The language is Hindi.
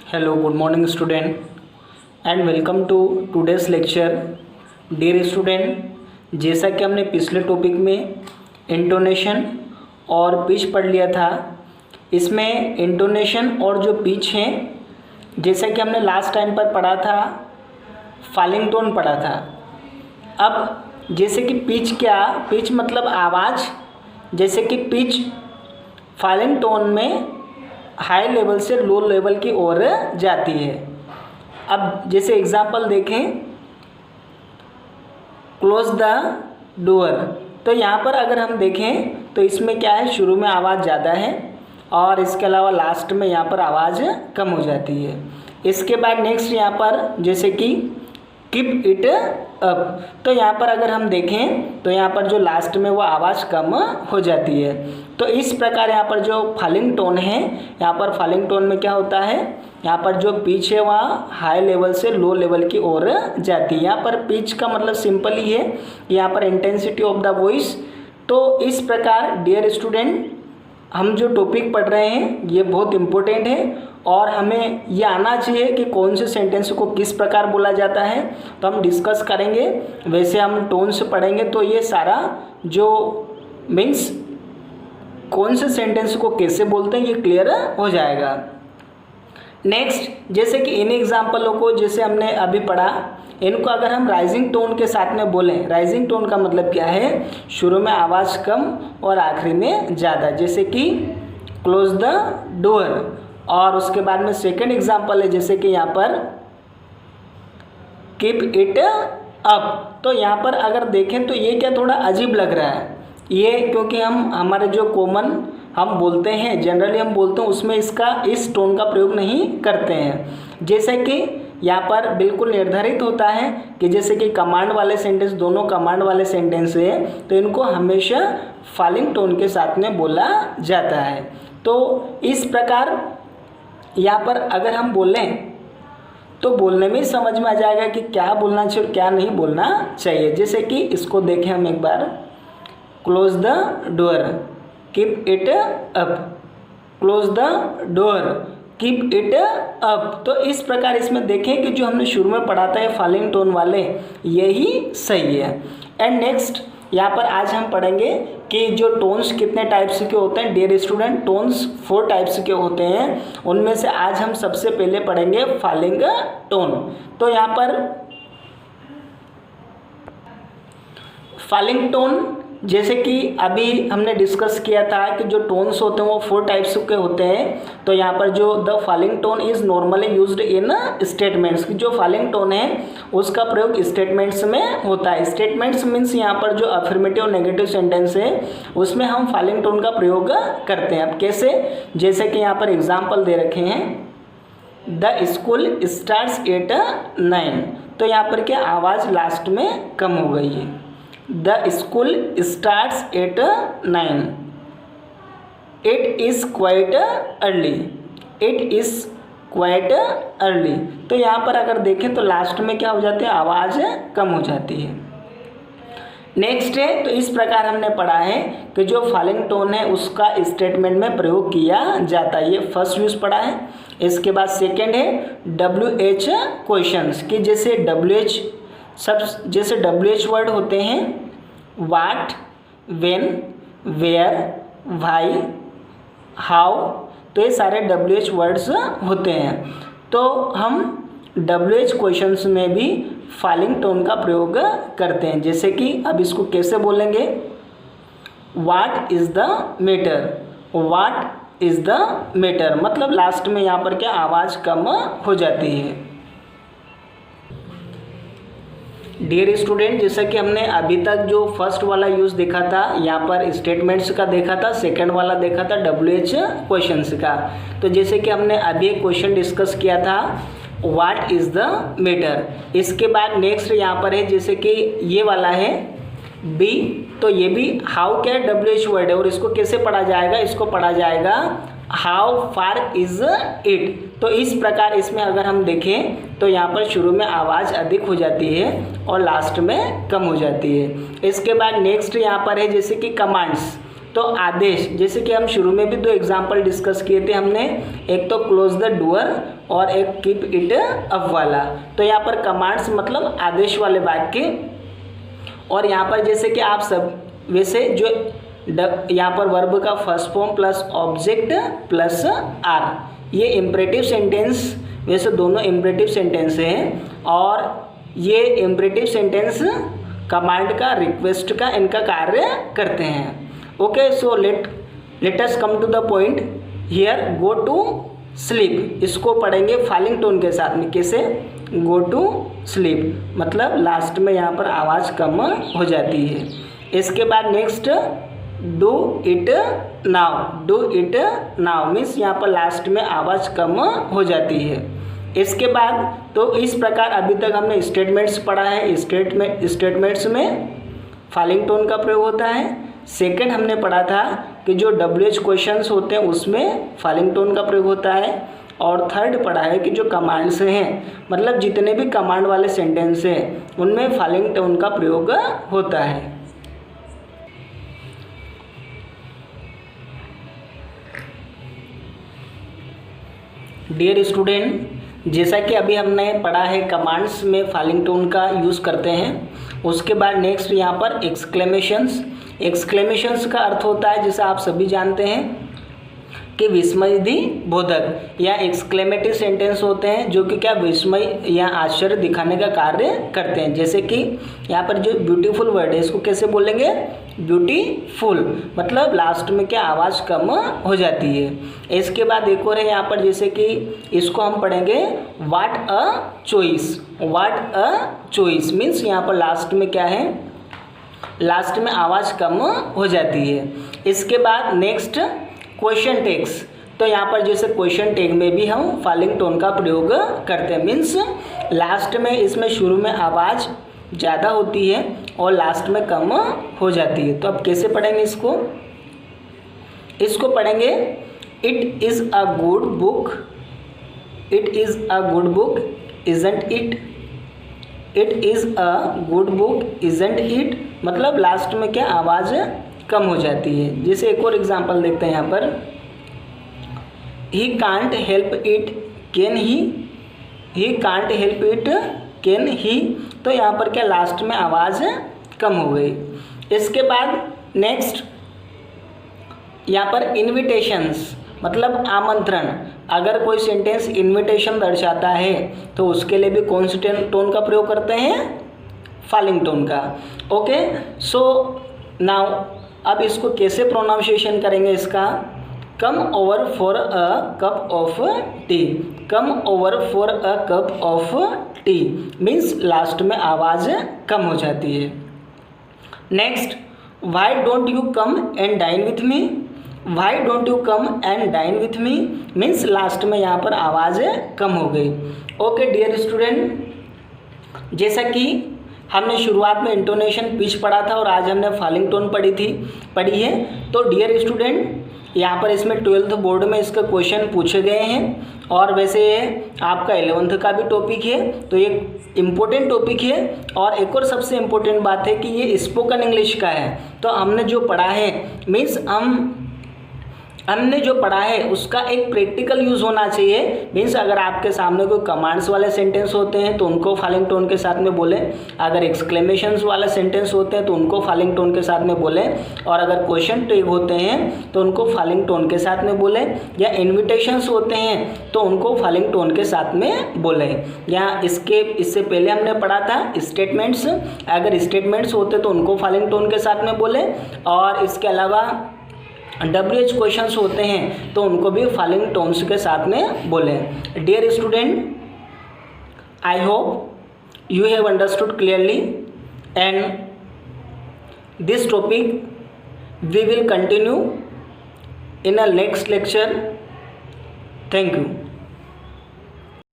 Hello, good morning student and welcome to today's lecture. Dear student, जैसा कि हमने पिछले टॉपिक में इंटोनेशन और पिच पढ़ लिया था, इसमें इंटोनेशन और जो पिच है, जैसा कि हमने लास्ट टाइम पर पढ़ा था, फॉलिंग टोन पढ़ा था। अब जैसे कि पिच पिच मतलब आवाज़, जैसे कि पिच फॉलिंग टोन में हाई लेवल से लो लेवल की ओर जाती है। अब जैसे एग्जांपल देखें, क्लोज द डोर, तो यहाँ पर अगर हम देखें तो इसमें क्या है, शुरू में आवाज़ ज़्यादा है और इसके अलावा लास्ट में यहाँ पर आवाज़ कम हो जाती है। इसके बाद नेक्स्ट यहाँ पर जैसे कि कीप इट अप, तो यहाँ पर अगर हम देखें तो यहाँ पर जो लास्ट में वो आवाज़ कम हो जाती है। तो इस प्रकार यहाँ पर जो फॉलिंग टोन है, यहाँ पर फॉलिंग टोन में क्या होता है, यहाँ पर जो पिच है वह हाई लेवल से लो लेवल की ओर जाती है। यहाँ पर पिच का मतलब सिंपल ही है, यहाँ पर इंटेंसिटी ऑफ द वॉइस। तो इस प्रकार डियर स्टूडेंट, हम जो टॉपिक पढ़ रहे हैं ये बहुत इम्पोर्टेंट है और हमें ये आना चाहिए कि कौन से सेंटेंस को किस प्रकार बोला जाता है, तो हम डिस्कस करेंगे। वैसे हम टोन से पढ़ेंगे तो ये सारा जो मीन्स कौन से सेंटेंस को कैसे बोलते हैं ये क्लियर हो जाएगा। नेक्स्ट, जैसे कि इन एग्जाम्पलों को जैसे हमने अभी पढ़ा, इनको अगर हम राइजिंग टोन के साथ में बोलें, राइजिंग टोन का मतलब क्या है, शुरू में आवाज़ कम और आखिरी में ज़्यादा, जैसे कि क्लोज द डोर। और उसके बाद में सेकंड एग्जाम्पल है जैसे कि यहाँ पर कीप इट अप। तो यहाँ पर अगर देखें तो ये क्या थोड़ा अजीब लग रहा है ये, क्योंकि हम हमारे जो कॉमन हम बोलते हैं, जनरली हम बोलते हैं, उसमें इसका इस टोन का प्रयोग नहीं करते हैं। जैसे कि यहाँ पर बिल्कुल निर्धारित होता है कि जैसे कि कमांड वाले सेंटेंस, दोनों कमांड वाले सेंटेंस है तो इनको हमेशा फॉलिंग टोन के साथ में बोला जाता है। तो इस प्रकार यहाँ पर अगर हम बोलें तो बोलने में ही समझ में आ जाएगा कि क्या बोलना चाहिए और क्या नहीं बोलना चाहिए। जैसे कि इसको देखें हम एक बार, close the door, keep it up, close the door, keep it up. तो इस प्रकार इसमें देखें कि जो हमने शुरू में पढ़ा था फॉलिंग टोन वाले, यही सही है। एंड नेक्स्ट यहाँ पर आज हम पढ़ेंगे कि जो टोन्स कितने टाइप्स के होते हैं। डियर स्टूडेंट, टोन्स 4 टाइप्स के होते हैं, उनमें से आज हम सबसे पहले पढ़ेंगे फॉलिंग टोन। तो यहाँ पर फॉलिंग टोन जैसे कि अभी हमने डिस्कस किया था कि जो टोन्स होते हैं वो 4 टाइप्स के होते हैं। तो यहाँ पर जो the falling tone is normally used in statements, की जो फॉलिंग टोन है उसका प्रयोग स्टेटमेंट्स में होता है। स्टेटमेंट्स मीन्स यहाँ पर जो अफर्मेटिव और नेगेटिव सेंटेंस है उसमें हम फॉलिंग टोन का प्रयोग करते हैं। अब कैसे, जैसे कि यहाँ पर एग्जाम्पल दे रखे हैं, द स्कूल स्टार्ट्स एट 9, तो यहाँ पर क्या आवाज़ लास्ट में कम हो गई है। The school starts at 9. It is quite early. It is quite early. तो यहाँ पर अगर देखें तो लास्ट में क्या हो जाती है, आवाज़ कम हो जाती है। नेक्स्ट है, तो इस प्रकार हमने पढ़ा है कि जो फॉलिंग टोन है उसका स्टेटमेंट में प्रयोग किया जाता है, ये फर्स्ट यूज़ पढ़ा है। इसके बाद सेकेंड है WH क्वेश्चंस, कि जैसे WH सब जैसे WH वर्ड होते हैं, वाट, वेन, वेयर, वाई, हाउ, तो ये सारे WH वर्ड्स होते हैं। तो हम WH क्वेश्चंस में भी फॉलिंग टोन का प्रयोग करते हैं। जैसे कि अब इसको कैसे बोलेंगे, what is the matter, what is the matter, मतलब लास्ट में यहाँ पर क्या आवाज़ कम हो जाती है। डियर स्टूडेंट, जैसा कि हमने अभी तक जो फर्स्ट वाला यूज़ देखा था, यहाँ पर स्टेटमेंट्स का देखा था, सेकंड वाला देखा था WH क्वेश्चंस का। तो जैसे कि हमने अभी एक क्वेश्चन डिस्कस किया था, व्हाट इज़ द मैटर। इसके बाद नेक्स्ट यहाँ पर है जैसे कि ये वाला है बी, तो ये भी हाउ क्या WH वर्ड है और इसको कैसे पढ़ा जाएगा, इसको पढ़ा जाएगा हाउ फार इज़ इट। तो इस प्रकार इसमें अगर हम देखें तो यहाँ पर शुरू में आवाज़ अधिक हो जाती है और लास्ट में कम हो जाती है। इसके बाद नेक्स्ट यहाँ पर है जैसे कि कमांड्स, तो आदेश, जैसे कि हम शुरू में भी 2 एग्जाम्पल डिस्कस किए थे हमने, एक तो क्लोज द डोर और एक कीप इट अप वाला। तो यहाँ पर कमांड्स मतलब आदेश वाले वाक्य, और यहाँ पर जैसे कि आप सब वैसे जो यहाँ पर वर्ब का first form plus object plus R, ये इम्परेटिव सेंटेंस, वैसे दोनों इम्परेटिव सेंटेंस हैं और ये इम्परेटिव सेंटेंस कमांड का, रिक्वेस्ट का, इनका कार्य करते हैं। Okay, so let us come to the point here. Go to sleep, इसको पढ़ेंगे फॉलिंग टोन के साथ में। कैसे? गो टू स्लीप मतलब लास्ट में यहाँ पर आवाज़ कम हो जाती है। इसके बाद next do it now, do it now means यहाँ पर लास्ट में आवाज़ कम हो जाती है। इसके बाद तो इस प्रकार अभी तक हमने स्टेटमेंट्स पढ़ा है। स्टेटमेंट्स में फॉलिंग टोन का प्रयोग होता है। सेकंड हमने पढ़ा था कि जो WH क्वेश्चंस होते हैं उसमें फॉलिंग टोन का प्रयोग होता है। और थर्ड पढ़ा है कि जो कमांड्स हैं, मतलब जितने भी कमांड वाले सेंटेंस हैं उनमें फॉलिंग टोन का प्रयोग होता है। डियर स्टूडेंट, जैसा कि अभी हमने पढ़ा है कमांड्स में फॉलिंग टोन का यूज़ करते हैं, उसके बाद नेक्स्ट यहाँ पर एक्सक्लेमेशंस। एक्सक्लेमेशंस का अर्थ होता है, जैसा आप सभी जानते हैं, कि विस्मयदि बोधक या एक्सक्लेमेटिव सेंटेंस होते हैं जो कि क्या विस्मय या आश्चर्य दिखाने का कार्य करते हैं। जैसे कि यहाँ पर जो ब्यूटीफुल वर्ड है इसको कैसे बोलेंगे? ब्यूटीफुल, मतलब लास्ट में क्या आवाज़ कम हो जाती है। इसके बाद एक और है यहाँ पर, जैसे कि इसको हम पढ़ेंगे what a choice. What a choice means यहाँ पर लास्ट में क्या है? लास्ट में आवाज़ कम हो जाती है। इसके बाद नेक्स्ट क्वेश्चन टैग्स। तो यहाँ पर जैसे क्वेश्चन टैग में भी हम फॉलिंग टोन का प्रयोग करते हैं, मीन्स लास्ट में इसमें शुरू में आवाज़ ज़्यादा होती है और लास्ट में कम हो जाती है। तो अब कैसे पढ़ेंगे इसको? इसको पढ़ेंगे it is a good book, it is a good book isn't it, it is a good book isn't it, मतलब लास्ट में क्या आवाज़ कम हो जाती है। जैसे एक और एग्जांपल देखते हैं यहाँ पर, he can't help it can he can't help it can he, तो यहाँ पर क्या लास्ट में आवाज़ कम हो गई। इसके बाद नेक्स्ट यहाँ पर इन्विटेशंस मतलब आमंत्रण। अगर कोई सेंटेंस इन्विटेशन दर्शाता है तो उसके लिए भी कौन सी टोन का प्रयोग करते हैं? फॉलिंग टोन का। ओके, सो नाउ अब इसको कैसे प्रोनाउंसिएशन करेंगे इसका? Come over for a cup of tea, come over for a cup of tea means last में आवाज़ कम हो जाती है। Next, why don't you come and dine with me, why don't you come and dine with me means last में यहाँ पर आवाज़ कम हो गई। ओके डियर स्टूडेंट, जैसा कि हमने शुरुआत में इंटोनेशन पिच पढ़ा था और आज हमने फॉलिंग टोन पढ़ी है। तो डियर स्टूडेंट, यहाँ पर इसमें 12th बोर्ड में इसका क्वेश्चन पूछे गए हैं और वैसे आपका 11th का भी टॉपिक है, तो ये इम्पोर्टेंट टॉपिक है। और एक और सबसे इम्पोर्टेंट बात है कि ये स्पोकन इंग्लिश का है। तो हमने जो पढ़ा है मीन्स हमने जो पढ़ा है उसका एक प्रैक्टिकल यूज़ होना चाहिए। मीन्स अगर आपके सामने कोई कमांड्स वाले सेंटेंस होते हैं तो उनको फॉलिंग टोन के साथ में बोलें, अगर एक्सक्लेमेशंस वाले सेंटेंस होते हैं तो उनको फॉलिंग टोन के साथ में बोलें, और अगर क्वेश्चन टैग होते हैं तो उनको फॉलिंग टोन के साथ में बोलें, या इन्विटेशंस होते हैं तो उनको फॉलिंग टोन के साथ में बोलें। या इससे पहले हमने पढ़ा था स्टेटमेंट्स, अगर स्टेटमेंट्स होते तो उनको फॉलिंग टोन के साथ में बोलें, और इसके अलावा WH क्वेश्चंस होते हैं तो उनको भी फॉलिंग टोन्स के साथ में बोलें। Dear student, I hope you have understood clearly and this topic we will continue in a next lecture. Thank you.